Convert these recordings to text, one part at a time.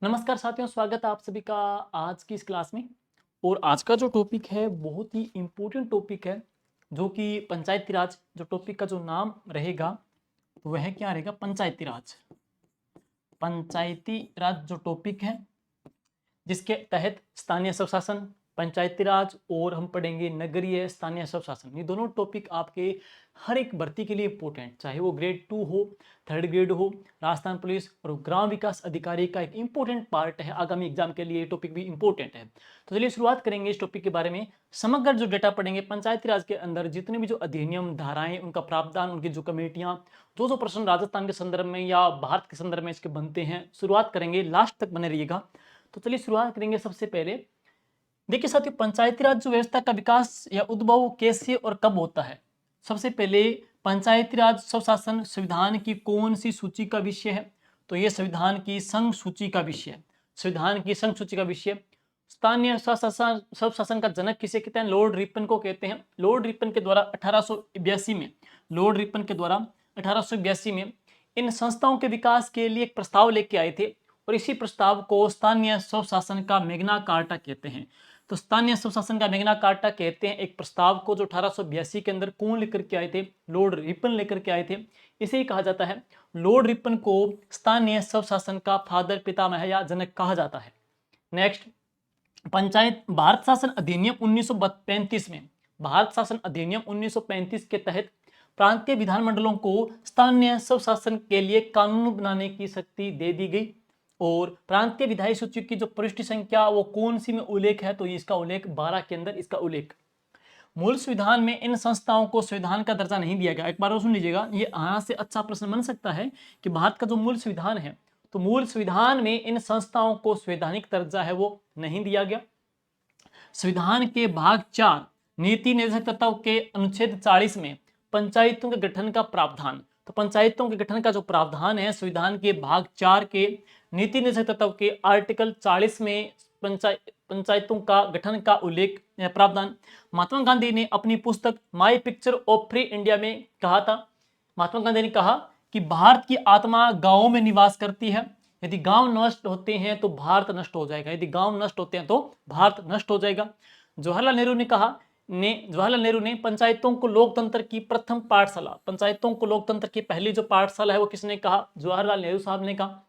नमस्कार साथियों, स्वागत है आप सभी का आज की इस क्लास में। और आज का जो टॉपिक है बहुत ही इम्पोर्टेंट टॉपिक है, जो कि पंचायती राज। जो टॉपिक का जो नाम रहेगा वह क्या रहेगा? पंचायती राज। पंचायती राज जो टॉपिक है, जिसके तहत स्थानीय स्वशासन, पंचायती राज और हम पढ़ेंगे नगरीय स्थानीय स्वशासन। ये दोनों टॉपिक आपके हर एक भर्ती के लिए इंपॉर्टेंट, चाहे वो ग्रेड 2 हो, थर्ड ग्रेड हो, राजस्थान पुलिस और ग्राम विकास अधिकारी का एक इंपॉर्टेंट पार्ट है। आगामी एग्जाम के लिए ये टॉपिक भी इंपॉर्टेंट है। तो चलिए शुरुआत करेंगे इस टॉपिक के बारे में। समग्र जो डेटा पढ़ेंगे, पंचायती राज के अंदर जितने भी जो अधिनियम, धाराएं, उनका प्रावधान, उनकी जो कमेटियां, जो प्रश्न राजस्थान के संदर्भ में या भारत के संदर्भ में इसके बनते हैं, शुरुआत करेंगे, लास्ट तक बने रहिएगा। तो चलिए शुरुआत करेंगे। सबसे पहले देखिए साथियों, पंचायती राज जो व्यवस्था का विकास या उद्भव कैसे और कब होता है। सबसे पहले पंचायती राज स्वशासन संविधान की कौन सी सूची का विषय है? तो ये संविधान की संघ सूची का विषय है। संविधान की संघ सूची का विषय। स्थानीय स्वशासन का जनक किसे कहते हैं? लॉर्ड रिपन को कहते हैं। लॉर्ड रिपन के द्वारा 1882 में, लॉर्ड रिपन के द्वारा 1882 में इन संस्थाओं के विकास के लिए एक प्रस्ताव लेके आए थे, और इसी प्रस्ताव को स्थानीय स्वशासन का मैग्ना कार्टा कहते हैं। तो स्थानीय स्वशासन का मैग्ना कार्टा कहते हैं एक प्रस्ताव को, जो 1882 के अंदर कौन लेकर के आए थे? लॉर्ड रिपन लेकर के आए थे। इसे ही कहा जाता है, लॉर्ड रिपन को स्थानीय स्वशासन का फादर, पितामह या जनक कहा जाता है। नेक्स्ट, पंचायत भारत शासन अधिनियम 1935 में, भारत शासन अधिनियम 1935 के तहत प्रांतीय विधानमंडलों को स्थानीय स्वशासन के लिए कानून बनाने की शक्ति दे दी गई। और प्रांतीय विधायी सूची की जो पृष्ठ संख्या वो कौन सी में उल्लेख है? तो इसका उल्लेख 12 के अंदर इसका उल्लेख। मूल संविधान में इन संस्थाओं को संविधान का दर्जा नहीं दिया गया। एक बार और सुन लीजिएगा, ये यहाँ से अच्छा प्रश्न बन सकता है कि भारत का जो मूल संविधान है, तो मूल संविधान में इन संस्थाओं को संवैधानिक दर्जा है वो नहीं दिया गया। संविधान के भाग 4 नीति निर्देशक तत्व के अनुच्छेद 40 में पंचायतों के गठन का प्रावधान। तो पंचायतों के गठन का जो प्रावधान है संविधान के भाग 4 के नीति निर्देशक तत्व के आर्टिकल 40 में पंचायतों का गठन का उल्लेख प्रावधान महात्मा गांधी ने अपनी पुस्तक my picture of free India में कहा था। महात्मा गांधी ने कहा कि भारत की आत्मा गांवों में निवास करती है। यदि गांव नष्ट होते हैं तो भारत नष्ट हो जाएगा। यदि गांव नष्ट होते हैं तो भारत नष्ट हो जाएगा। जवाहरलाल नेहरू ने पंचायतों को लोकतंत्र की प्रथम पाठशाला, पंचायतों को लोकतंत्र की पहली जो पाठशाला है वो किसने कहा? जवाहरलाल नेहरू साहब ने कहा।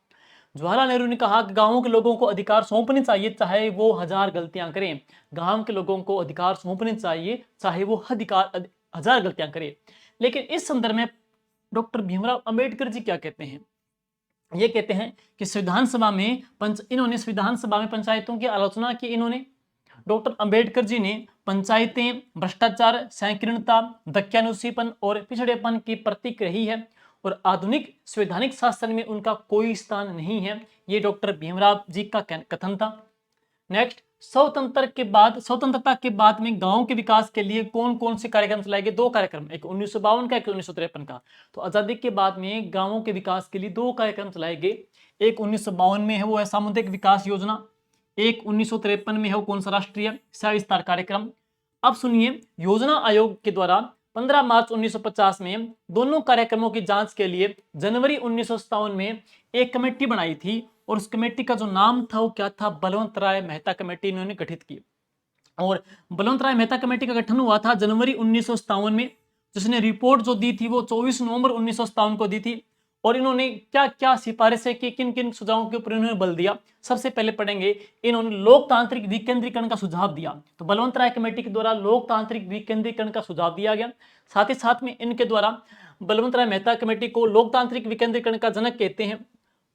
जवाहरलाल नेहरू ने कहा कि गांवों के लोगों को अधिकार सौंपने चाहिए, चाहे वो 1000 गलतियां करें। गांव के लोगों को अधिकार सौंपने चाहिए, चाहे वो 1000 गलतियां करें। लेकिन इस संदर्भ में डॉक्टर भीमराव अंबेडकर जी क्या कहते हैं? ये कहते हैं कि इन्होंने संविधान सभा में पंचायतों की आलोचना की। इन्होंने, डॉक्टर अंबेडकर जी ने पंचायतें भ्रष्टाचार, संकीर्णता, दक्यानुशीपन और पिछड़ेपन की प्रतीक रही है और आधुनिक संवैधानिक शासन में उनका कोई स्थान नहीं है। ये डॉक्टर भीमराव जी का कथन था। नेक्स्ट, स्वतंत्रता के बाद में गांव के विकास के लिए कौन कौन से कार्यक्रम चलाए गए? 2 कार्यक्रम, एक 1952 का, एक 1953 का। तो आजादी के बाद में गांवों के विकास के लिए 2 कार्यक्रम चलाए गए। एक 1952 में है, वो है सामुदायिक विकास योजना। एक 1953 में है, वो कौन सा? राष्ट्रीय शिक्षा विस्तार कार्यक्रम। अब सुनिए, योजना आयोग के द्वारा 15 मार्च 1950 में दोनों कार्यक्रमों की जांच के लिए जनवरी 1957 में एक कमेटी बनाई थी, और उस कमेटी का जो नाम था वो क्या था? बलवंत राय मेहता कमेटी इन्होंने गठित की। और बलवंत राय मेहता कमेटी का गठन हुआ था जनवरी 1957 में, जिसने रिपोर्ट जो दी थी वो 24 नवंबर 1957 को दी थी। और इन्होंने क्या क्या सिफारिशें की, किन किन सुझावों के ऊपर इन्होंने बल दिया? सबसे पहले पढ़ेंगे, इन्होंने लोकतांत्रिक विकेंद्रीकरण का सुझाव दिया। तो बलवंत राय कमेटी के द्वारा लोकतांत्रिक विकेंद्रीकरण का सुझाव दिया गया। साथ ही साथ में इनके द्वारा, बलवंत राय मेहता कमेटी को लोकतांत्रिक विकेंद्रीकरण का जनक कहते हैं।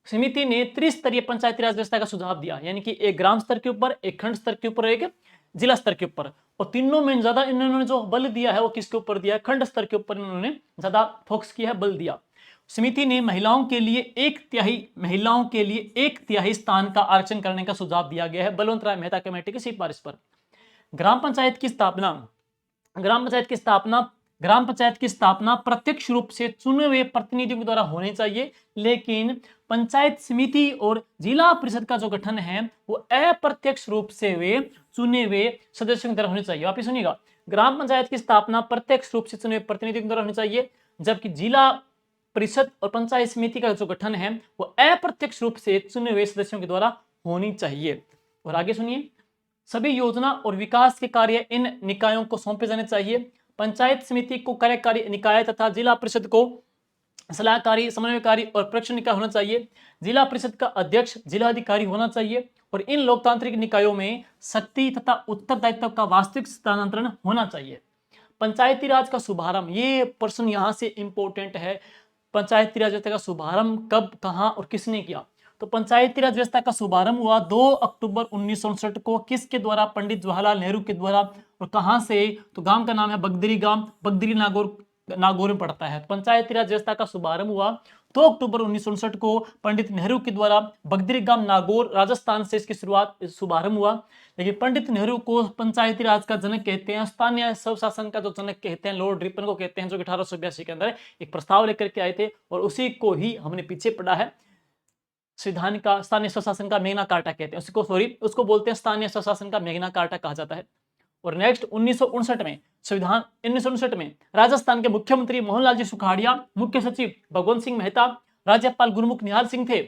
समिति ने त्रिस्तरीय पंचायती राज व्यवस्था का सुझाव दिया, यानी कि एक ग्राम स्तर के ऊपर, एक खंड स्तर के ऊपर, एक जिला स्तर के ऊपर। और तीनों में ज्यादा इन्होंने जो बल दिया है वो किसके ऊपर दिया है? खंड स्तर के ऊपर इन्होंने ज्यादा फोकस किया है, बल दिया। समिति ने महिलाओं के लिए एक तिहाई स्थान का आरक्षण करने का सुझाव दिया गया है, बलवंत राय मेहता कमेटी की सिफारिश पर। ग्राम पंचायत की स्थापना, ग्राम पंचायत की स्थापना प्रत्यक्ष रूप से चुने हुए प्रतिनिधियों के द्वारा होनी चाहिए, लेकिन पंचायत समिति और जिला परिषद का जो गठन है वो अप्रत्यक्ष रूप से वे चुने हुए सदस्यों के द्वारा होनी चाहिए। वापिस सुनिएगा, ग्राम पंचायत की स्थापना प्रत्यक्ष रूप से चुने हुए प्रतिनिधियों के द्वारा होनी चाहिए, जबकि जिला परिषद और पंचायत समिति का जो गठन है वो अप्रत्यक्ष रूप से चुने हुए सदस्यों के द्वारा होनी चाहिए। और आगे सुनिए, सभी योजना और विकास के कार्य इन निकायों को सौंपे जाने चाहिए। पंचायत समिति को कार्यकारी निकाय तथा जिला परिषद को सलाहकारी, समन्वयकारी और प्रेक्षण निकाय होना चाहिए। जिला परिषद का अध्यक्ष जिला अधिकारी होना चाहिए और इन लोकतांत्रिक निकायों में शक्ति तथा उत्तरदायित्व का वास्तविक स्थानांतरण होना चाहिए। पंचायती राज का शुभारंभ, ये प्रश्न यहां से इंपॉर्टेंट है। पंचायती राज व्यवस्था का शुभारंभ कब, कहां और किसने किया? तो पंचायती राज व्यवस्था का शुभारंभ हुआ 2 अक्टूबर 1959 को। किसके द्वारा? पंडित जवाहरलाल नेहरू के द्वारा। और कहां से? तो गांव का नाम है बगदरी गांव, बगदरी नागौर में पड़ता है। पंचायती राज व्यवस्था का शुभारंभ हुआ 2 अक्टूबर 1959 को पंडित नेहरू के द्वारा बगदरी गांव नागौर राजस्थान से इसकी शुभारंभ हुआ। लेकिन पंडित नेहरू को पंचायती राज का जनक कहते हैं, स्थानीय स्वशासन का जो जनक कहते हैं लॉर्ड रिपन को कहते हैं, जो 1882 के अंदर एक प्रस्ताव लेकर के आए थे और उसी को ही हमने पीछे पढ़ा है। संविधान का स्थानीय स्वशासन का मैग्ना कार्टा कहते हैं उसको बोलते हैं स्थानीय स्वशासन का मैग्ना कार्टा कहा जाता है। और नेक्स्ट 1959 में संविधान 1959 में राजस्थान के मुख्यमंत्री मोहनलाल जी सुखाड़िया, मुख्य सचिव भगवंत सिंह मेहता, राज्यपाल गुरमुख निहाल सिंह थे।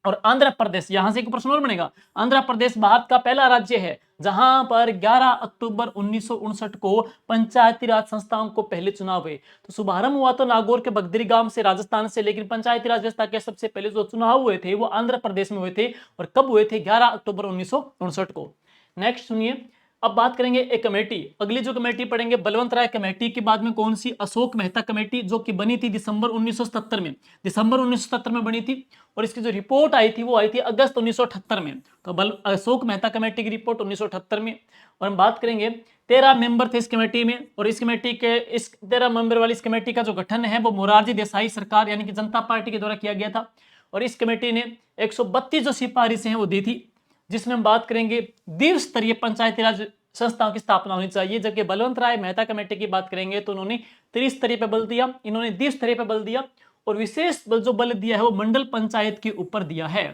और आंध्र प्रदेश, यहां से एक प्रश्न और बनेगा, आंध्र प्रदेश भारत का पहला राज्य है जहां पर 11 अक्टूबर 1959 को पंचायती राज संस्थाओं को पहले चुनाव हुए। तो शुभारंभ हुआ तो नागौर के बगदरी गांव से राजस्थान से, लेकिन पंचायती राज व्यवस्था के सबसे पहले जो चुनाव हुए थे वो आंध्र प्रदेश में हुए थे। और कब हुए थे? 11 अक्टूबर 1959 को। नेक्स्ट सुनिए, अब बात करेंगे एक कमेटी, अगली जो कमेटी पढ़ेंगे बलवंत राय कमेटी के बाद में कौन सी? अशोक मेहता कमेटी, जो कि बनी थी दिसंबर 1977 में, दिसंबर 1977 में बनी थी। और इसकी जो रिपोर्ट आई थी वो आई थी अगस्त 1978 में। तो अशोक मेहता कमेटी की रिपोर्ट 1978 में। और हम बात करेंगे 13 मेंबर थे इस कमेटी में। और इस कमेटी के 13 मेंबर वाली इस कमेटी का जो गठन है वो मोरारजी देसाई सरकार यानी कि जनता पार्टी के द्वारा किया गया था। और इस कमेटी ने 132 जो सिफारिशें हैं वो दी थी, जिसमें हम बात करेंगे द्वीप स्तरीय पंचायती राज संस्थाओं की स्थापना होनी चाहिए। जबकि बलवंत राय मेहता कमेटी की बात करेंगे तो उन्होंने त्रिस्तरीय पे बल दिया, इन्होंने द्वीप स्तरीय पे बल दिया और विशेष बल जो बल दिया है वो मंडल पंचायत के ऊपर दिया है।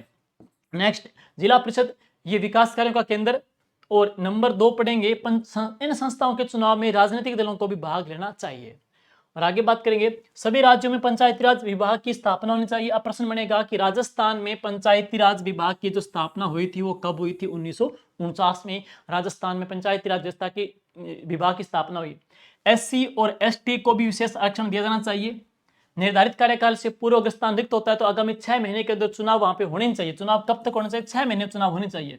नेक्स्ट, जिला परिषद, ये विकास कार्यों का केंद्र। और नंबर 2 पढ़ेंगे इन संस्थाओं के चुनाव में राजनीतिक दलों को भी भाग लेना चाहिए। और आगे बात करेंगे सभी राज्यों में पंचायती राज विभाग की स्थापना होनी चाहिए। अब प्रश्न बनेगा कि राजस्थान में पंचायती राज विभाग की जो स्थापना हुई थी वो कब हुई थी? 1949 में राजस्थान में पंचायती राज व्यवस्था की विभाग की स्थापना हुई। SC और ST को भी विशेष आरक्षण दिया जाना चाहिए। निर्धारित कार्यकाल से पूर्व अगर स्थान रिक्त होता है तो आगामी 6 महीने के अंदर चुनाव वहां पे होने चाहिए। चुनाव कब तक होना चाहिए? 6 महीने चुनाव होने चाहिए।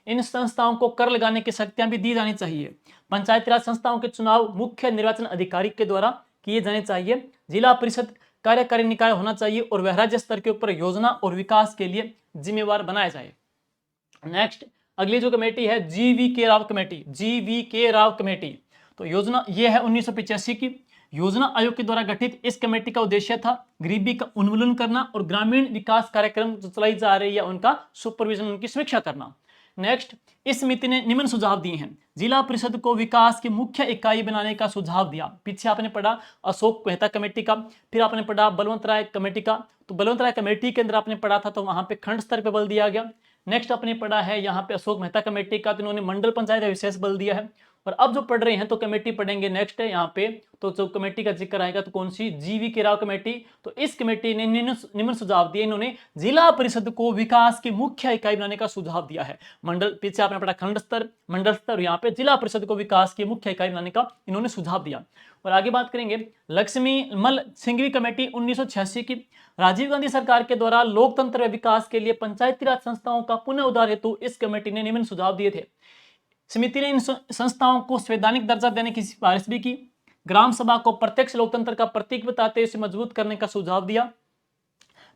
इन संस्थाओं को कर लगाने की शक्तियां भी दी जानी चाहिए। पंचायती राज संस्थाओं के चुनाव मुख्य निर्वाचन अधिकारी के द्वारा किए जाने चाहिए। जिला परिषद कार्यकारी निकाय होना चाहिए और वह राज्य स्तर के ऊपर योजना और विकास के लिए जिम्मेवार बनाया जाए। नेक्स्ट, अगली जो कमेटी है GV Rao committee, GV Rao committee. तो योजना ये है 1985 की योजना आयोग के द्वारा गठित। इस कमेटी का उद्देश्य था गरीबी का उन्मूलन करना और ग्रामीण विकास कार्यक्रम जो चलाई जा रही है उनका सुपरविजन, उनकी समीक्षा करना। नेक्स्ट, इस समिति ने निम्न सुझाव दिए हैं। जिला परिषद को विकास की मुख्य इकाई बनाने का सुझाव दिया। पीछे आपने पढ़ा अशोक मेहता कमेटी का, फिर आपने पढ़ा बलवंत राय कमेटी का। तो बलवंत राय कमेटी के अंदर आपने पढ़ा था तो वहां पे खंड स्तर पे बल दिया गया। नेक्स्ट आपने पढ़ा है यहाँ पे अशोक मेहता कमेटी का, तो इन्होंने मंडल पंचायत विशेष बल दिया है। और अब जो पढ़ रहे हैं तो कमेटी पढ़ेंगे नेक्स्ट है यहाँ पे, तो जो कमेटी का जिक्र आएगा तो कौन सी? GV Rao committee. तो इस कमेटी ने निम्न सुझाव दिए। इन्होंने जिला परिषद को विकास की मुख्य इकाई बनाने का सुझाव दिया है। मंडल, पीछे आपने पढ़ा खंड स्तर, मंडल स्तर, यहाँ पे जिला परिषद को विकास की मुख्य इकाई बनाने का इन्होंने सुझाव दिया। और आगे बात करेंगे लक्ष्मीमल सिंघवी कमेटी 1986 की। राजीव गांधी सरकार के द्वारा लोकतंत्र व विकास के लिए पंचायती राज संस्थाओं का पुनः उद्धार हेतु इस कमेटी ने निम्न सुझाव दिए थे। समिति ने इन संस्थाओं को संवैधानिक दर्जा देने की सिफारिश भी की। ग्राम सभा को प्रत्यक्ष लोकतंत्र का प्रतीक बताते इसे मजबूत करने का सुझाव दिया।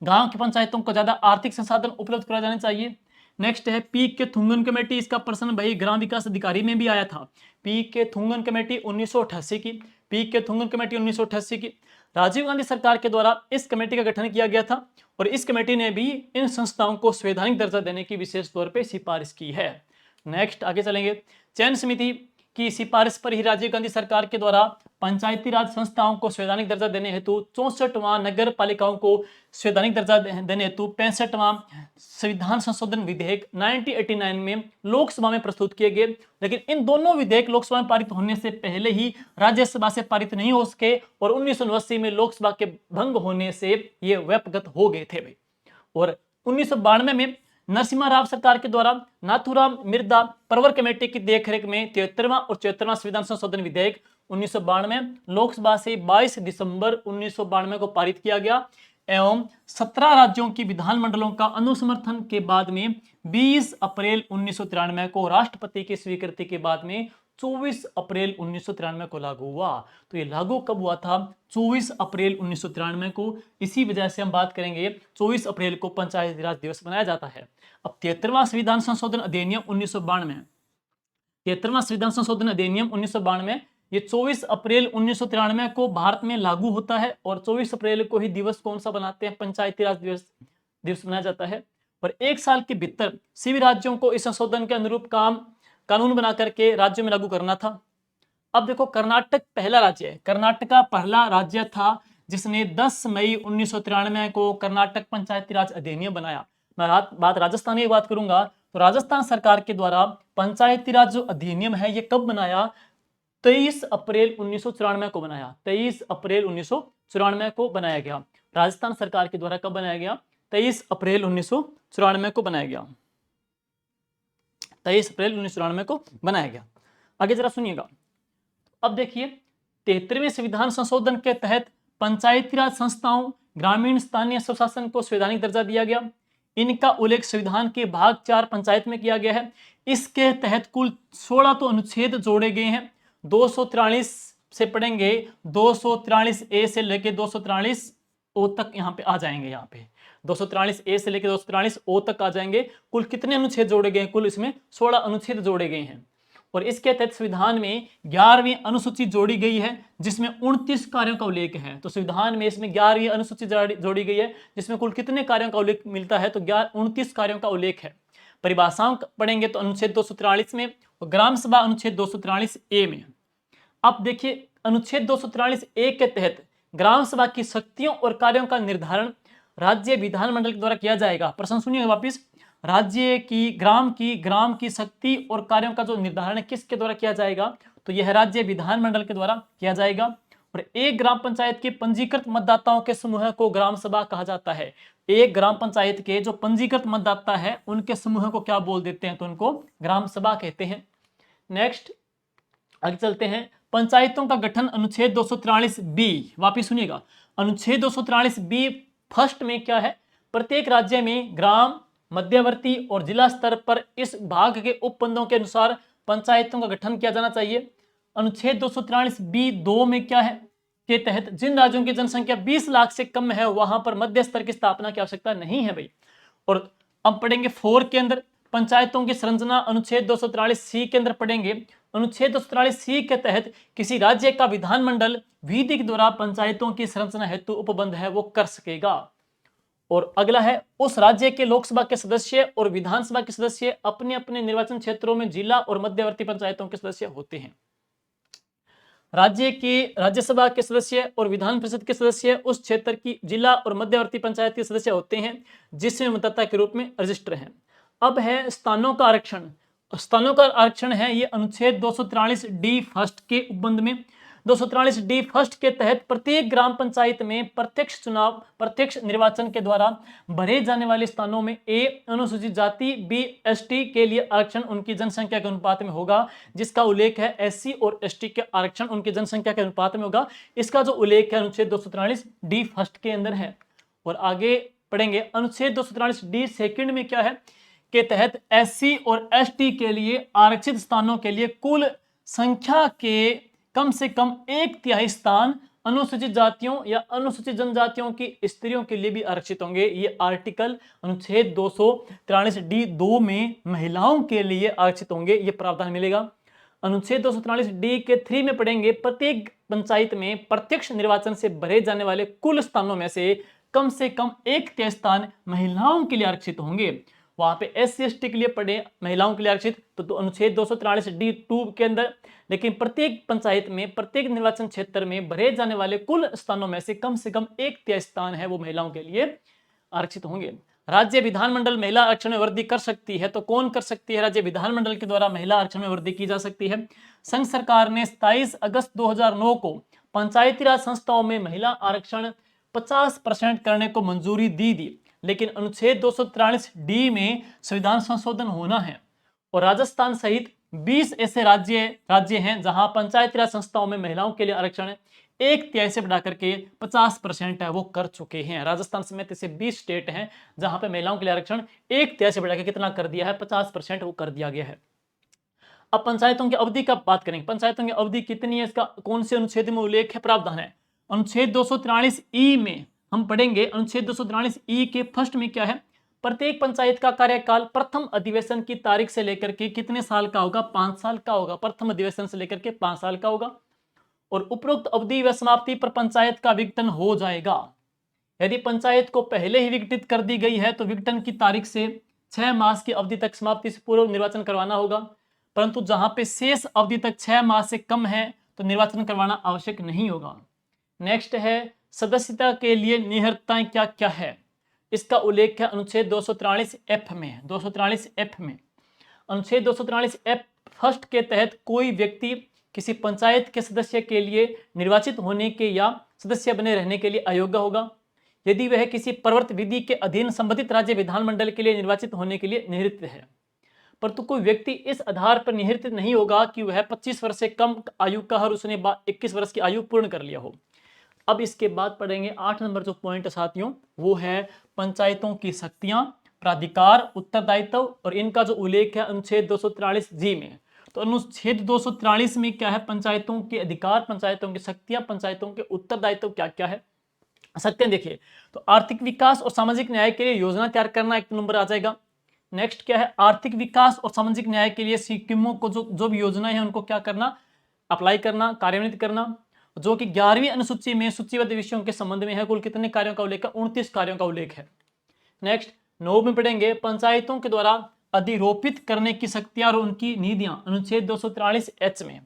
गांव की पंचायतों को ज्यादा आर्थिक संसाधन उपलब्ध कराए जाने चाहिए। नेक्स्ट है PK थुंगन कमेटी। इसका प्रश्न भाई ग्राम विकास अधिकारी में भी आया था। PK थुंगन कमेटी 1988 की, PK थुंगन कमेटी 1988 की। राजीव गांधी सरकार के द्वारा इस कमेटी का गठन किया गया था और इस कमेटी ने भी इन संस्थाओं को संवैधानिक दर्जा देने की विशेष तौर पर सिफारिश की है। नेक्स्ट आगे चलेंगे, चयन समिति की सिफारिश पर ही राजीव गांधी सरकार के द्वारा पंचायती राज संस्थाओं को संवैधानिक दर्जा देने हेतु 64वां, नगर पालिकाओं को संवैधानिक दर्जा देने हेतु 65वां संविधान संशोधन विधेयक 1989 में लोकसभा में प्रस्तुत किए गए। लेकिन इन दोनों विधेयक लोकसभा में पारित होने से पहले ही राज्यसभा से पारित नहीं हो सके और 1989 में लोकसभा के भंग होने से ये व्यपगत हो गए थे भाई। और 1992 में नरसिम्हा राव सरकार के द्वारा नाथूराम मिर्दा परवर कमेटी की देखरेख में 73वां और 74वां संविधान संशोधन विधेयक 1992 लोकसभा से 22 दिसंबर 1992 को पारित किया गया एवं 17 राज्यों की विधानमंडलों का अनुसमर्थन के बाद में 20 अप्रैल 1993 को राष्ट्रपति की स्वीकृति के बाद में 24 अप्रैल 1993 को लागू हुआ। तो ये लागू कब हुआ था? 24 अप्रैल 1993 को। इसी वजह से हम बात करेंगे 24 अप्रैल को पंचायती राज दिवस मनाया जाता है। अब 73वां संविधान संशोधन अधिनियम 1992, 73वां संविधान संशोधन अधिनियम 1992 ये 24 अप्रैल 1993 को भारत में लागू होता है और 24 अप्रैल को ही दिवस कौन सा बनाते हैं? पंचायती राज दिवस मनाया जाता है। और एक साल के भीतर सभी राज्यों को इस संशोधन के अनुरूप कानून बना करके राज्यों में लागू करना था। अब देखो, कर्नाटक पहला राज्य है, कर्नाटका पहला राज्य था जिसने 10 मई 1993 को कर्नाटक पंचायती राज अधिनियम बनाया। मैं बात राजस्थान की बात करूंगा तो राजस्थान सरकार के द्वारा पंचायती राज जो अधिनियम है ये कब बनाया? 23 अप्रैल 1994 को बनाया। 23 अप्रैल 1994 को बनाया गया। राजस्थान सरकार के द्वारा कब बनाया गया? 23 अप्रैल 1994 को बनाया गया। 23 अप्रैल 1994 को बनाया गया। आगे जरा सुनिएगा। अब देखिए, 73वें संविधान संशोधन के तहत पंचायती राज संस्थाओं, ग्रामीण स्थानीय स्वशासन को संवैधानिक दर्जा दिया गया। इनका उल्लेख संविधान के भाग 4 पंचायत में किया गया है। इसके तहत कुल 16 तो अनुच्छेद जोड़े गए हैं। 243 से पढ़ेंगे, 243 ए से लेके 243 ओ तक यहाँ पे आ जाएंगे। यहाँ पे 243 ए से लेके 243 ओ तक आ जाएंगे। कुल कितने अनुच्छेद जोड़े गए हैं? कुल इसमें 16 अनुच्छेद जोड़े गए हैं। और इसके तहत संविधान में 11वीं अनुसूची जोड़ी गई है जिसमें 29 कार्यों का उल्लेख है। तो संविधान में इसमें 11वीं अनुसूची जोड़ी गई है जिसमें कुल कितने कार्यों का उल्लेख मिलता है? तो 29 कार्यों का उल्लेख है। परिभाषाओं पढ़ेंगे तो अनुच्छेद 243 में और ग्राम सभा अनुच्छेद 243 ए में। अब देखिए, अनुच्छेद 243 ए के तहत ग्राम सभा की शक्तियों और कार्यों का निर्धारण राज्य विधानमंडल के द्वारा किया जाएगा। प्रश्न सुनिए वापिस, राज्य की ग्राम की शक्ति और कार्यों का जो निर्धारण किसके द्वारा किया जाएगा? तो यह राज्य विधानमंडल के द्वारा किया जाएगा। और एक ग्राम पंचायत के पंजीकृत मतदाताओं के समूह को ग्राम सभा कहा जाता है। एक ग्राम पंचायत के जो पंजीकृत मतदाता है उनके समूह को क्या बोल देते हैं? तो उनको ग्राम सभा कहते हैं। नेक्स्ट आगे चलते हैं। पंचायतों का गठन अनुच्छेद 243 बी, वापिस सुनिएगा, अनुच्छेद 243 बी फर्स्ट में क्या है? प्रत्येक राज्य में ग्राम, मध्यवर्ती और जिला स्तर पर इस भाग के उपबंधों के अनुसार पंचायतों का गठन किया जाना चाहिए। अनुच्छेद 243 बी 2 में क्या है? के तहत जिन राज्यों की जनसंख्या 20 लाख से कम है वहां पर मध्य स्तर की स्थापना की आवश्यकता नहीं है भाई। और अब पढ़ेंगे 4 के अंदर पंचायतों की संरचना, अनुच्छेद 243 सी के अंदर पढ़ेंगे। अनुच्छेद 243 सी के तहत किसी राज्य का विधानमंडल विधि के द्वारा पंचायतों की संरचना हेतु उपबंध है वो कर सकेगा। और अगला है, उस राज्य के लोकसभा के सदस्य और विधानसभा के सदस्य अपने अपने निर्वाचन क्षेत्रों में जिला और मध्यवर्ती पंचायतों के सदस्य होते हैं। राज्य के राज्यसभा के सदस्य और विधान परिषद के सदस्य उस क्षेत्र की जिला और मध्यवर्ती पंचायत के सदस्य होते हैं जिसमें मतदाता के रूप में रजिस्टर हैं। अब है स्थानों का आरक्षण। स्थानों का आरक्षण है ये अनुच्छेद 243 डी फर्स्ट के उपबंध में। 243 डी फर्स्ट के तहत प्रत्येक ग्राम पंचायत में प्रत्यक्ष निर्वाचन के द्वारा भरे जाने वाले स्थानों में ए अनुसूचित जाति, बी एसटी के लिए आरक्षण उनकी जनसंख्या के अनुपात में होगा, जिसका उल्लेख है एससी और एसटी के आरक्षण उनकी जनसंख्या के अनुपात में होगा। इसका जो उल्लेख है अनुच्छेद 243 डी फर्स्ट के अंदर है। और आगे पढ़ेंगे अनुच्छेद 243 डी सेकंड में क्या है? के तहत एससी और एसटी के लिए आरक्षित स्थानों के लिए कुल संख्या के कम से कम 1/3 स्थान अनुसूचित जातियों या अनुसूचित जनजातियों की स्त्रियों के लिए भी आरक्षित होंगे। ये आर्टिकल अनुच्छेद 243 डी 2 में महिलाओं के लिए आरक्षित होंगे, ये प्रावधान मिलेगा। अनुच्छेद 243 डी के 3 में पढ़ेंगे प्रत्येक पंचायत में प्रत्यक्ष निर्वाचन से भरे जाने वाले कुल स्थानों में से कम 1/3 स्थान महिलाओं के लिए आरक्षित होंगे। वहां पे SC/ST के लिए पड़े, महिलाओं के लिए आरक्षित तो अनुच्छेद 243D(2) के अंदर। लेकिन प्रत्येक पंचायत में, प्रत्येक निर्वाचन क्षेत्र में भरे जाने वाले कुल स्थानों में से कम 1/3 स्थान है वो महिलाओं के लिए आरक्षित होंगे। राज्य विधानमंडल महिला आरक्षण में वृद्धि कर सकती है, तो कौन कर सकती है? राज्य विधानमंडल के द्वारा महिला आरक्षण में वृद्धि की जा सकती है। संघ सरकार ने 27 अगस्त 2009 को पंचायती राज संस्थाओं में महिला आरक्षण 50% करने को मंजूरी दी। लेकिन अनुच्छेद 243D में संविधान संशोधन होना है और राजस्थान सहित 20 ऐसे राज्य हैं जहां पंचायती राज संस्थाओं में महिलाओं के लिए आरक्षण 1/3 से बढ़ा करके 50% है वो कर चुके हैं। राजस्थान समेत ऐसे 20 स्टेट हैं जहां पे महिलाओं के लिए आरक्षण 1/3 से बढ़ा के कितना कर दिया है? 50% वो कर दिया गया है। अब पंचायतों की अवधि का बात करेंगे। पंचायतों की अवधि कितनी है, इसका कौन से अनुच्छेद में उल्लेख है, प्रावधान है? अनुच्छेद 243E में हम पढ़ेंगे। अनुच्छेद 243E के फर्स्ट में क्या है? प्रत्येक पंचायत का कार्यकाल प्रथम अधिवेशन की तारीख से लेकर के कितने साल का होगा? 5 साल का होगा। प्रथम अधिवेशन से लेकर के 5 साल का होगा। और उपरोक्त अवधि व समाप्ति पर पंचायत का विघटन हो जाएगा। यदि पंचायत को पहले ही विघटित कर दी गई है तो विघटन की तारीख से 6 मास की अवधि तक समाप्ति से पूर्व निर्वाचन करवाना होगा। परंतु जहां पे शेष अवधि तक 6 मास से कम है तो निर्वाचन करवाना आवश्यक नहीं होगा। नेक्स्ट है सदस्यता के लिए निहितार्हताएं क्या क्या है, इसका उल्लेख है अनुच्छेद 243F में। 243F में अनुच्छेद 243F फर्स्ट के तहत कोई व्यक्ति किसी पंचायत के सदस्य के लिए निर्वाचित होने के या सदस्य बने रहने के लिए अयोग्य होगा यदि वह किसी प्रवर्त विधि के अधीन संबंधित राज्य विधानमंडल के लिए निर्वाचित होने के लिए निहित है। परंतु कोई व्यक्ति इस आधार पर निहित नहीं होगा कि वह 25 वर्ष से कम आयु का और उसने 21 वर्ष की आयु पूर्ण कर लिया हो। अब इसके बाद पढ़ेंगे 8 नंबर जो पॉइंट साथियों, वो है पंचायतों की शक्तियां, प्राधिकार, उत्तरदायित्व और इनका जो उल्लेख है अनुच्छेद 243G में। तो अनुच्छेद 243 में क्या है? पंचायतों के अधिकार, पंचायतों की शक्तियां, पंचायतों के उत्तरदायित्व क्या क्या है। शक्तियां देखिए तो आर्थिक विकास और सामाजिक न्याय के लिए योजना तैयार करना एक नंबर आ जाएगा। नेक्स्ट क्या है? आर्थिक विकास और सामाजिक न्याय के लिए स्कीमों को जो भी योजनाएं हैं उनको क्या करना? अप्लाई करना, कार्यान्वित करना, जो कि 11वीं अनुसूची में सूचीबद्ध विषयों के संबंध में है। कुल कितने कार्यों का उल्लेख है? 29 कार्यों का उल्लेख है। नेक्स्ट 9 में पढ़ेंगे पंचायतों के द्वारा अधिरोपित करने की शक्तियां और उनकी नीतियां, अनुच्छेद 243H में।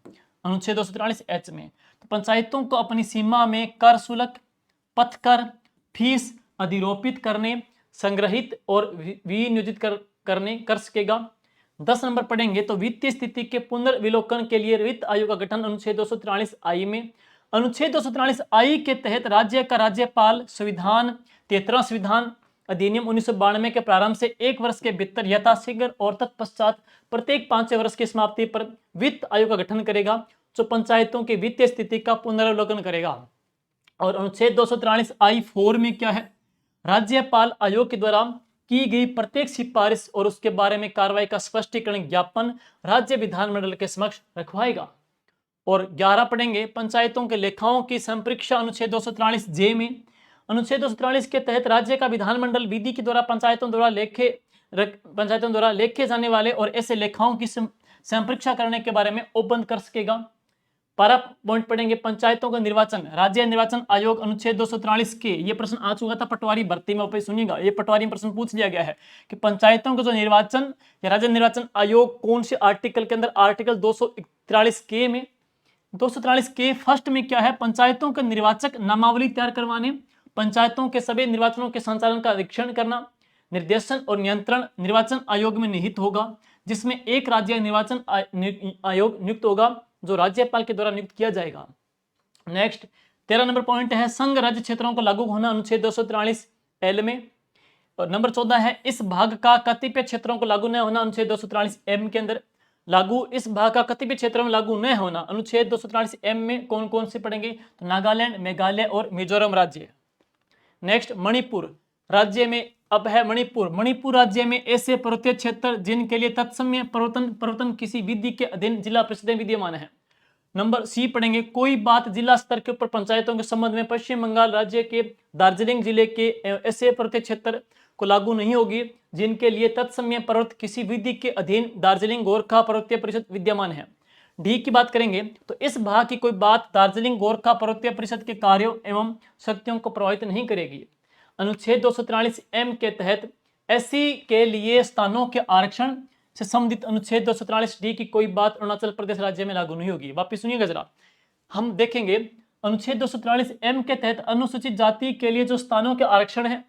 अनुच्छेद 243H में तो पंचायतों को अपनी सीमा में कर शुल्क, पथकर, फीस अधिरोपित करने, संग्रहित और विनियोजित करने कर सकेगा। 10 नंबर पढ़ेंगे तो वित्तीय स्थिति के पुनर्विलोकन के लिए वित्त आयोग का गठन, अनुच्छेद 243I में। अनुच्छेद 243I के तहत राज्य का राज्यपाल संविधान 13वां संविधान अधिनियम 1992 के प्रारंभ से 1 वर्ष के भीतर यथाशीघ्र और तत्पश्चात प्रत्येक 5वें वर्ष की समाप्ति पर वित्त आयोग का गठन करेगा जो पंचायतों की वित्तीय स्थिति का पुनर्विलोकन करेगा। और अनुच्छेद 243I(4) में क्या है? राज्यपाल आयोग के द्वारा की गई प्रत्येक सिफारिश और उसके बारे में कार्रवाई का स्पष्टीकरण ज्ञापन राज्य विधानमंडल के समक्ष रखवाएगा। और 11 पढ़ेंगे पंचायतों के लेखाओं की संपरीक्षा, अनुच्छेद 243J में। अनुच्छेद 243 के तहत राज्य का विधानमंडल विधि के द्वारा पंचायतों द्वारा लेखे जाने वाले और ऐसे लेखाओं की संपरीक्षा करने के बारे में उपबंध कर सकेगा। 12 पॉइंट पढ़ेंगे पंचायतों का निर्वाचन, राज्य निर्वाचन आयोग, अनुच्छेद 243 के। ये प्रश्न आ चुका था पटवारी भर्ती में, ऊपर सुनिएगा, ये पटवारी में प्रश्न पूछ लिया गया है कि पंचायतों का जो निर्वाचन या राज्य निर्वाचन आयोग कौन से आर्टिकल के अंदर? आर्टिकल 243K में। 243K फर्स्ट में क्या है? पंचायतों का निर्वाचक नामावली तैयार करवाने, पंचायतों के सभी निर्वाचनों के संचालन का निरीक्षण करना, निर्देशन और नियंत्रण निर्वाचन आयोग में निहित होगा, जिसमें एक राज्य निर्वाचन आयोग नियुक्त होगा जो राज्यपाल के द्वारा नियुक्त किया जाएगा। नेक्स्ट 13 नंबर पॉइंट है संघ राज्य क्षेत्रों को लागू होना, अनुच्छेद 243L में। और नंबर 14 है इस भाग का कतिपय क्षेत्रों को लागू न होना, अनुच्छेद 243M के अंदर। लागू इस भाग का कतिपय क्षेत्रों में लागू न होना, अनुच्छेद 243M में कौन कौन से पढ़ेंगे? तो नागालैंड, मेघालय और मिजोरम राज्य। नेक्स्ट मणिपुर राज्य में अब है मणिपुर राज्य में ऐसे पर्वतीय क्षेत्र जिनके लिए तत्समय प्रवर्तन किसी विधि के अधीन जिला परिषदें विद्यमान है। नंबर सी पढ़ेंगे कोई बात जिला स्तर के ऊपर पंचायतों के संबंध में पश्चिम बंगाल राज्य के दार्जिलिंग जिले के ऐसे पर्वतीय क्षेत्र को लागू नहीं होगी जिनके लिए तत्समय पर्वत किसी विधि के अधीन दार्जिलिंग गोरखा पर्वतीय परिषद विद्यमान है। डी की बात करेंगे तो इस भाग की कोई बात दार्जिलिंग गोरखा पर्वतीय परिषद के कार्यों एवं शक्तियों को प्रभावित नहीं करेगी। अनुच्छेद 243M के तहत एससी के लिए स्थानों के आरक्षण से संबंधित अनुच्छेद 243D की कोई बात अरुणाचल प्रदेश राज्य में लागू नहीं होगी। वापिस सुनिएगा जरा, हम देखेंगे अनुच्छेद 243M के तहत अनुसूचित जाति के लिए जो स्थानों के आरक्षण है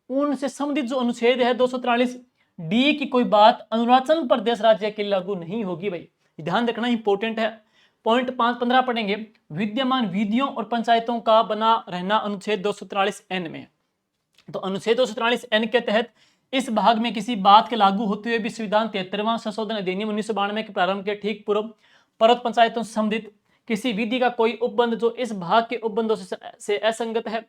उनसे संबंधित जो अनुच्छेद है 243D की कोई बात अरुणाचल प्रदेश राज्य के लिए लागू नहीं होगी। भाई ध्यान रखना इंपॉर्टेंट है। पॉइंट 5.15 पढ़ेंगे, विद्यमान विधियों और पंचायतों का बना रहना अनुच्छेद 243N में। तो अनुच्छेद 243N के तहत इस भाग में किसी बात के लागू होते हुए भी संविधान 73वां संशोधन अधिनियम 1992 के प्रारंभ के ठीक पूर्व पर्वत पंचायतों से संबंधित किसी विधि का कोई उपबंध जो इस भाग के उपबंधों से असंगत है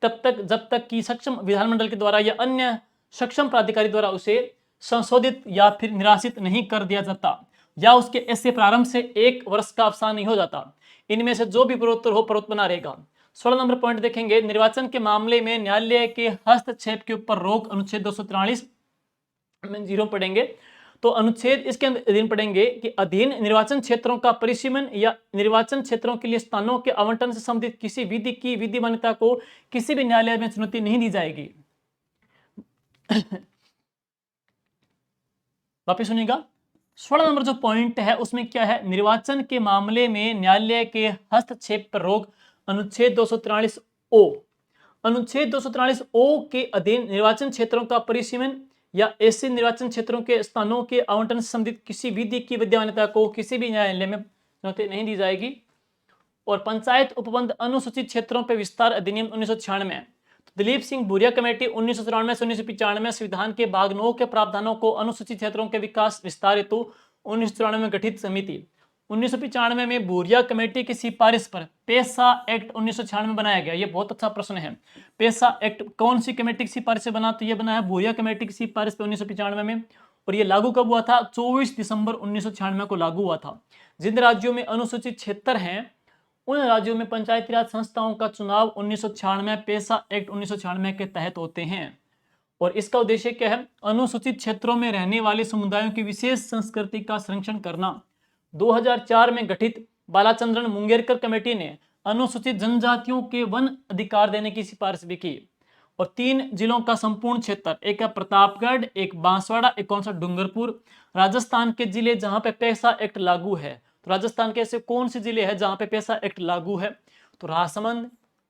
तब तक जब तक कि सक्षम विधानमंडल के द्वारा या अन्य सक्षम प्राधिकारी द्वारा उसे संशोधित या फिर निराशित नहीं कर दिया जाता या उसके ऐसे प्रारंभ से 1 वर्ष का अवसान नहीं हो जाता, इनमें से जो भी पूर्वोत्तर हो पर्वत बना रहेगा। 16 नंबर पॉइंट देखेंगे, निर्वाचन के मामले में न्यायालय के हस्तक्षेप के ऊपर रोक अनुच्छेद 243 में 0 पढ़ेंगे। तो अनुच्छेद इसके अधीन पढ़ेंगे कि अधीन निर्वाचन क्षेत्रों का परिसीमन या निर्वाचन क्षेत्रों के लिए स्थानों के आवंटन से संबंधित किसी विधि की विधि मान्यता को किसी भी न्यायालय में चुनौती नहीं दी जाएगी। वापिस सुनिएगा, 16 नंबर जो पॉइंट है उसमें क्या है, निर्वाचन के मामले में न्यायालय के हस्तक्षेप पर रोक अनुच्छेद 243O। अनुच्छेद 243O के अधीन निर्वाचन क्षेत्रों का परिसीमन या ऐसे निर्वाचन क्षेत्रों के स्थानों के आवंटन से संबंधित किसी विधि की विद्यमान्यता को किसी भी न्यायालय में चुनौती नहीं दी जाएगी। और पंचायत उपबंध अनुसूचित क्षेत्रों पर विस्तार अधिनियम 1996, दिलीप सिंह भूरिया कमेटी 1994 से 1995 संविधान के भाग 9 के प्रावधानों को अनुसूचित क्षेत्रों के विकास विस्तार हेतु 1994 में गठित समिति 1995 में भूरिया कमेटी की सिफारिश पर पेशा एक्ट 1996 में बनाया गया। ये बहुत अच्छा प्रश्न है। पेशा एक्ट कौन सी कमेटी की सिफारिश से बना, तो ये बनाया भूरिया कमेटी की सिफारिश पर 1995 में। और ये लागू कब हुआ था, 24 दिसंबर 1996 को लागू हुआ था। जिन राज्यों में अनुसूचित क्षेत्र हैं उन राज्यों में पंचायती राज संस्थाओं का चुनाव 1996 पेशा एक्ट 1996 के तहत होते हैं। और इसका उद्देश्य क्या है, अनुसूचित क्षेत्रों में रहने वाले समुदायों की विशेष संस्कृति का संरक्षण करना। 2004 में गठित बालाचंद्रन मुंगेरकर कमेटी ने अनुसूचित जनजातियों के वन अधिकार देने की सिफारिश भी की। और 3 जिलों का संपूर्ण क्षेत्र, एक है प्रतापगढ़, एक बांसवाड़ा, एक कौन सा डूंगरपुर, राजस्थान के जिले जहां पे पेशा एक्ट लागू है। तो राजस्थान के ऐसे कौन से जिले हैं जहां पे पेशा एक्ट लागू है, तो राजसमंद,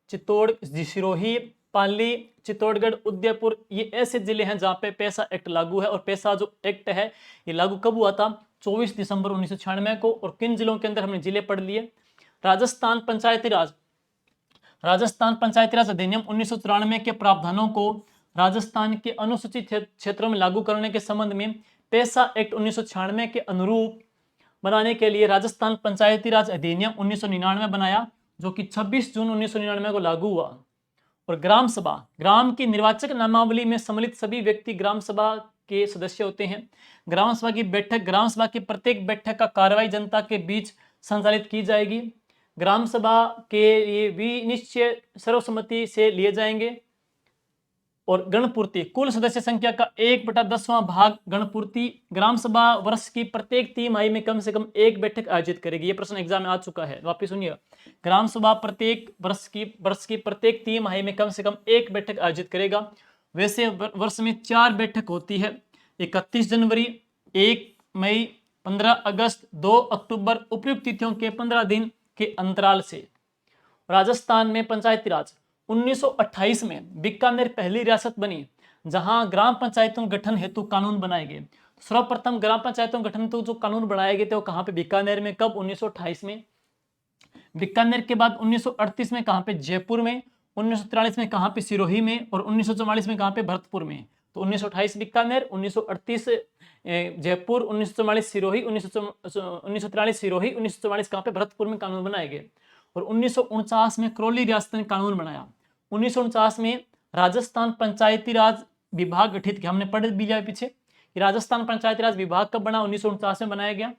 चित्तौड़, सिरोही, पाली, चित्तौड़गढ़, उदयपुर, ये ऐसे जिले हैं जहां पे पेशा एक्ट लागू है। और पेशा जो एक्ट है ये लागू कब हुआ था, 24 दिसंबर 1996 को। और किन जिलों के अंदर हमने जिले पढ़ लिए, राजस्थान पंचायती राज अधिनियम 1994 के प्रावधानों को राजस्थान के अनुसूचित क्षेत्रों में लागू करने के संबंध में पेशा एक्ट 1996 के अनुरूप बनाने के लिए राजस्थान पंचायती राज अधिनियम 1999 बनाया, जो कि 26 जून 1999 को लागू हुआ। और ग्राम सभा, ग्राम की निर्वाचक नामावली में सम्मिलित सभी व्यक्ति ग्राम सभा के सदस्य होते हैं। ग्राम सभा की बैठक, ग्राम सभा की प्रत्येक बैठक का कार्रवाई जनता के बीच संचालित की जाएगी। ग्राम सभा के ये विनिश्चय सर्वसम्मति से लिए जाएंगे। और गणपूर्ति, कुल सदस्य संख्या का 1/10वां भाग गणपूर्ति। ग्राम सभा वर्ष की प्रत्येक तिमाही में कम से कम 1 बैठक आयोजित करेगी। ये प्रश्न एग्जाम में आ चुका है, वापिस सुनिए। ग्राम सभा प्रत्येक वर्ष की प्रत्येक तिमाही में कम से कम 1 बैठक आयोजित करेगा। वैसे वर्ष में 4 बैठक होती है, 31 जनवरी, 1 मई, 15 अगस्त, 2 अक्टूबर, उपयुक्त तिथियों के 15 दिन के अंतराल से। राजस्थान में पंचायती राज 1928 में बीकानेर पहली रियासत बनी जहां ग्राम पंचायतों गठन हेतु कानून बनाए गए। सर्वप्रथम ग्राम पंचायतों गठन हेतु जो कानून बनाए गए थे वो कहां पे, बीकानेर में। कब, 1928 में। बीकानेर के बाद 1938 में कहां पे, जयपुर में। 1943 में कहां पे, सिरोही में। और 1944 में कहां पे, भरतपुर में। तो 1928 बीकानेर, 1938 जयपुर, 1944 सिरोही, 1943 सिरोही, 1944 कहां पे, भरतपुर में कानून बनाए गए। और 1949 में करौली रियासत ने कानून बनाया। 1949 में राजस्थान पंचायती राज विभाग गठित किया। हमने पढ़ भी लिया पीछे कि राजस्थान पंचायती राज विभाग कब बना, 1949 में बनाया गया।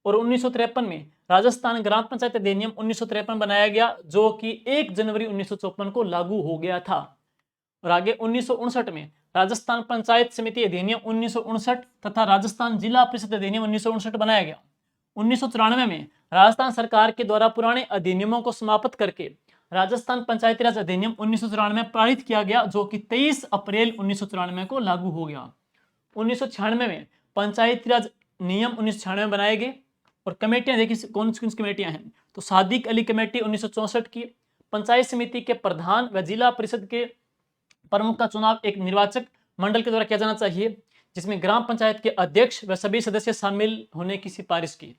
और 1953 में राजस्थान ग्राम पंचायत अधिनियम 1953 बनाया गया, जो कि 1 जनवरी 1954 को लागू हो गया था। और आगे 1959 में राजस्थान पंचायत समिति अधिनियम 1959 तथा राजस्थान जिला परिषद अधिनियम 1959 बनाया गया। 1994 में राजस्थान सरकार के द्वारा पुराने अधिनियमों को समाप्त करके राजस्थान पंचायती राज अधिनियम 1994 पारित किया गया, जो कि 23 अप्रैल 1994 को लागू हो गया। 1996 में पंचायती राज नियम 1996 में बनाए गए। और कमेटियां देखिए कौन कौन सी कमेटियां हैं, तो सादिक अली कमेटी 1964 की। पंचायत समिति के प्रधान व जिला परिषद के प्रमुख का चुनाव एक निर्वाचक मंडल के द्वारा किया जाना चाहिए, जिसमें ग्राम पंचायत के अध्यक्ष व सभी सदस्य शामिल होने की सिफारिश की।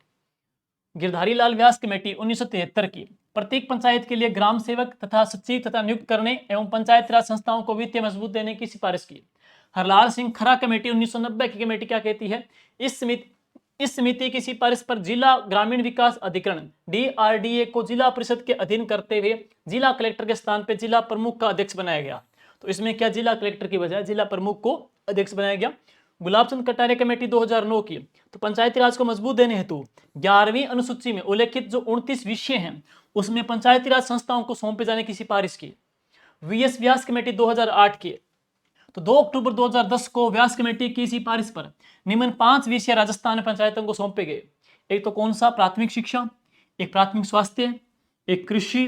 गिरधारी लाल व्यास कमेटी 1973 की। प्रत्येक पंचायत के लिए ग्राम सेवक तथा सचिव तथा नियुक्त करने एवं पंचायत राज संस्थाओं को वित्तीय मजबूत देने की सिफारिश की। हरलाल सिंह खरा कमेटी 1990 की कमेटी क्या कहती है, इस समिति की सिफारिश पर जिला ग्रामीण विकास अधिकरण DRDA को जिला परिषद के अधीन करते हुए जिला कलेक्टर के स्थान पर जिला प्रमुख का अध्यक्ष बनाया गया। तो इसमें क्या जिला कलेक्टर की बजाय जिला प्रमुख को अध्यक्ष बनाया गया। गुलाब चंद कटारिया कमेटी 2009 की। तो पंचायती राज को मजबूत देने हेतु 11वीं अनुसूची में उल्लेखित जो 29 विषय हैं उसमें पंचायती राज संस्थाओं को सौंपे जाने की सिफारिश की। VS व्यास कमेटी 2008 की। तो 2 अक्टूबर 2010 को व्यास कमेटी की सिफारिश पर निम्न 5 विषय राजस्थान में पंचायतों को सौंपे गए। एक तो कौन सा, प्राथमिक शिक्षा, एक प्राथमिक स्वास्थ्य, एक कृषि,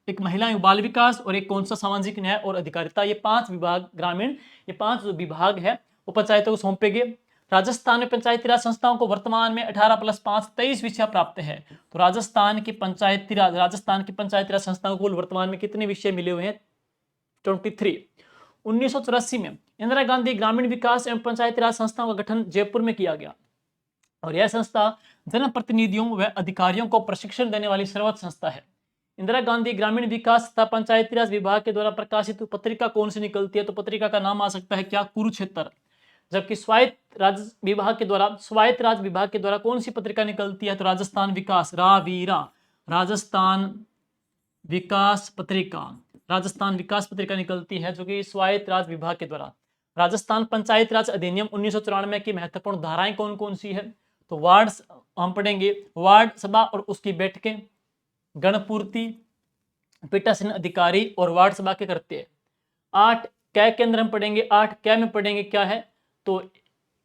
एक महिला एवं बाल विकास और एक कौन सा, सामाजिक न्याय और अधिकारिता। ये 5 विभाग ग्रामीण, ये 5 जो विभाग है वो पंचायतों को सौंपे गए। राजस्थान में पंचायती राज संस्थाओं को वर्तमान में 18+5 23 विषय प्राप्त है। तो राजस्थान की पंचायती राज संस्थाओं को वर्तमान में कितने विषय मिले हुए हैं, 23। 1984 में इंदिरा गांधी ग्रामीण विकास एवं पंचायती राज संस्थाओं का गठन जयपुर में किया गया और यह संस्था जनप्रतिनिधियों व अधिकारियों को प्रशिक्षण देने वाली सर्वोच्च संस्था है। इंदिरा गांधी ग्रामीण विकास तथा पंचायती राज विभाग के द्वारा प्रकाशित पत्रिका कौन सी निकलती है, तो पत्रिका का नाम आ सकता है क्या, कुरुक्षेत्र। जबकि स्वायत्त राज विभाग के द्वारा कौन सी पत्रिका निकलती है, तो राजस्थान विकास, राजस्थान विकास पत्रिका निकलती है, जो कि स्वायत्त राज विभाग के द्वारा। राजस्थान पंचायत राज अधिनियम 1994 की महत्वपूर्ण धाराएं कौन कौन सी है, तो वार्ड हम पढ़ेंगे, वार्ड सभा और उसकी बैठकें, गणपूर्ति, पीठासीन अधिकारी और वार्ड सभा के करते हैं। 8 कै केंद्र हम पढ़ेंगे, 8 कै में पढ़ेंगे क्या है, तो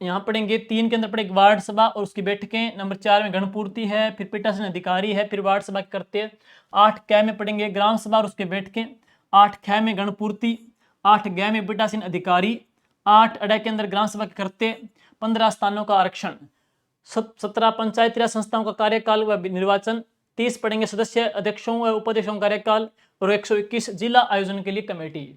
यहाँ पढ़ेंगे 3 के अंदर पढ़ेंगे वार्ड सभा और उसकी बैठकें, नंबर 4 में गणपूर्ति है, फिर पीठासीन अधिकारी है, फिर वार्ड सभा के करते हैं। 8 कै में पढ़ेंगे ग्राम सभा और उसके बैठकें, 8 ख में गणपूर्ति, 8 ग में पीठासीन अधिकारी, 8 अड़े के अंदर ग्राम सभा के करते, 15 स्थानों का आरक्षण, 17 पंचायती राज संस्थाओं का कार्यकाल व निर्वाचन, 30 पढ़ेंगे सदस्य अध्यक्षों व उपाध्यक्षों कार्यकाल और 121 जिला आयोजन के लिए कमेटी।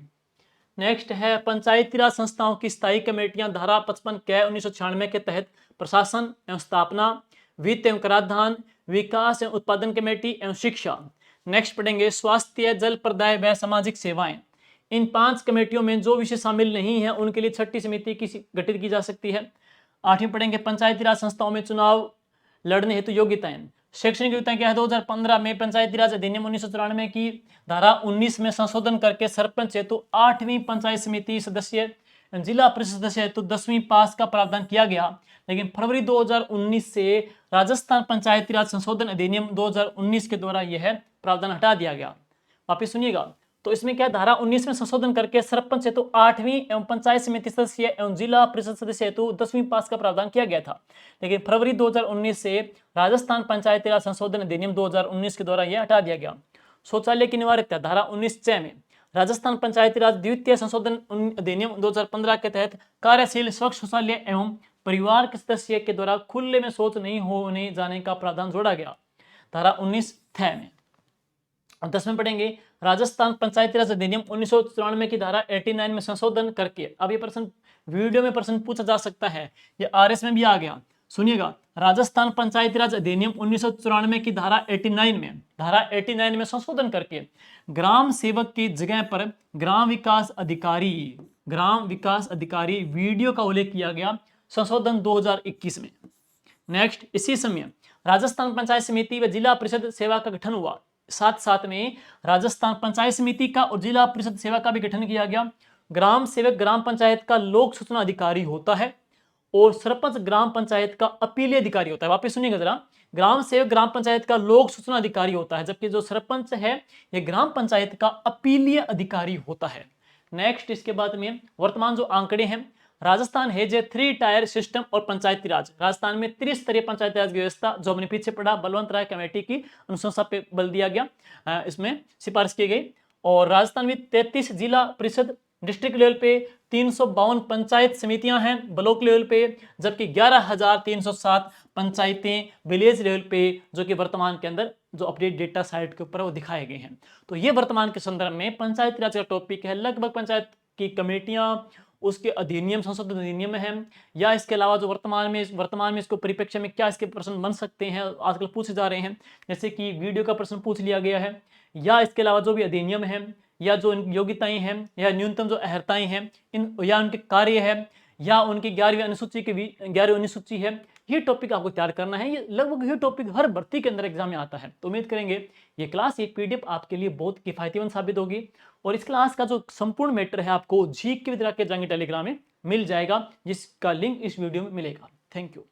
नेक्स्ट है पंचायती राज संस्थाओं की स्थायी कमेटियां, धारा 55 कै 1996 के तहत प्रशासन एवं स्थापना, वित्त एवं कराधान, विकास एवं उत्पादन कमेटी एवं शिक्षा। नेक्स्ट पढ़ेंगे स्वास्थ्य, जल प्रदाय व सामाजिक सेवाएं। इन 5 कमेटियों में जो विषय शामिल नहीं है उनके लिए 6ठी समिति गठित की जा सकती है। 8वीं पढ़ेंगे पंचायती राज संस्थाओं में चुनाव लड़ने हेतु योग्यताएं। शैक्षणिक योग्यता क्या है, 2015 में पंचायती राज अधिनियम 1994 की धारा 19 में संशोधन करके सरपंच हेतु 8वीं पंचायत समिति सदस्य, जिला परिषद सदस्य हेतु 10वीं पास का प्रावधान किया गया। लेकिन फरवरी 2019 से राजस्थान पंचायती राज संशोधन अधिनियम 2019 के द्वारा यह प्रावधान हटा दिया गया। वापिस सुनिएगा, तो इसमें क्या, धारा 19 में संशोधन करके सरपंच हेतु 8वीं एवं पंचायत समिति सदस्य एवं जिला परिषद सदस्य हेतु 10वीं पास का प्रावधान किया गया था। लेकिन फरवरी 2019 से राजस्थान पंचायती राज संशोधन अधिनियम 2019 के द्वारा यह हटा दिया गया। शौचालय की निवारकता, धारा 19(च) में राजस्थान पंचायती राज द्वितीय संशोधन अधिनियम 2015 के तहत कार्यशील स्वच्छ शौचालय एवं परिवार के सदस्य के द्वारा खुले में शौच नहीं होने जाने का प्रावधान जोड़ा गया, धारा 19(थ) में। 10वें पढ़ेंगे राजस्थान पंचायती राज अधिनियम 1994 की धारा 89 में संशोधन करके। अब ये प्रश्न वीडियो में प्रश्न पूछा जा सकता है, ये RS में भी आ गया, सुनिएगा। राजस्थान पंचायती राज अधिनियम 1994 की धारा 89 में संशोधन करके ग्राम सेवक की जगह पर ग्राम विकास अधिकारी वीडियो का उल्लेख किया गया, संशोधन 2021 में। नेक्स्ट, इसी समय राजस्थान पंचायत समिति व जिला परिषद सेवा का गठन हुआ। साथ में राजस्थान पंचायत समिति का और जिला परिषद सेवा का भी गठन किया गया। ग्राम सेवक ग्राम पंचायत का लोक सूचना अधिकारी होता है और सरपंच ग्राम पंचायत का अपीलीय अधिकारी होता है। वापस सुनिएगा जरा, ग्राम सेवक ग्राम पंचायत का लोक सूचना अधिकारी होता है, जबकि जो सरपंच है ये ग्राम पंचायत का अपीलीय अधिकारी होता है। नेक्स्ट, इसके बाद में वर्तमान जो आंकड़े हैं, Rajasthan has a 3 tier system और पंचायती राज। राजस्थान में त्रिस्तरीय पंचायती राज की व्यवस्था, जो हमने पीछे पढ़ा, बलवंत राय कमेटी की अनुशंसा पे बल दिया गया, इसमें सिफारिश की गई। और राजस्थान में 33 जिला परिषद डिस्ट्रिक्ट लेवल पे, 352 पंचायत समितियां हैं ब्लॉक लेवल पे, जबकि 11,307 पंचायतें विलेज लेवल पे, जो कि वर्तमान के अंदर जो अपडेट डेटा साइट के ऊपर वो दिखाए गए हैं। तो ये वर्तमान के संदर्भ में पंचायती राज का टॉपिक है। लगभग पंचायत की कमेटियां, उसके अधिनियम, संशोधित अधिनियम है, या इसके अलावा जो वर्तमान में इसको परिप्रेक्ष्य में क्या इसके प्रश्न बन सकते हैं आजकल पूछे जा रहे हैं, जैसे कि वीडियो का प्रश्न पूछ लिया गया है, या इसके अलावा जो भी अधिनियम है, या जो योग्यताएं हैं, या न्यूनतम जो अर्हताएं हैं, इन या उनके कार्य है, या उनकी 11वीं अनुसूची की 11वीं अनुसूची है, ये टॉपिक आपको तैयार करना है। ये लगभग ये टॉपिक हर भर्ती के अंदर एग्जाम में आता है। तो उम्मीद करेंगे ये क्लास, एक पीडीएफ आपके लिए बहुत किफायतीमंद साबित होगी। और इस क्लास का जो संपूर्ण मैटर है आपको जी के विद्या के जाएंगे टेलीग्राम में मिल जाएगा, जिसका लिंक इस वीडियो में मिलेगा। Thank you.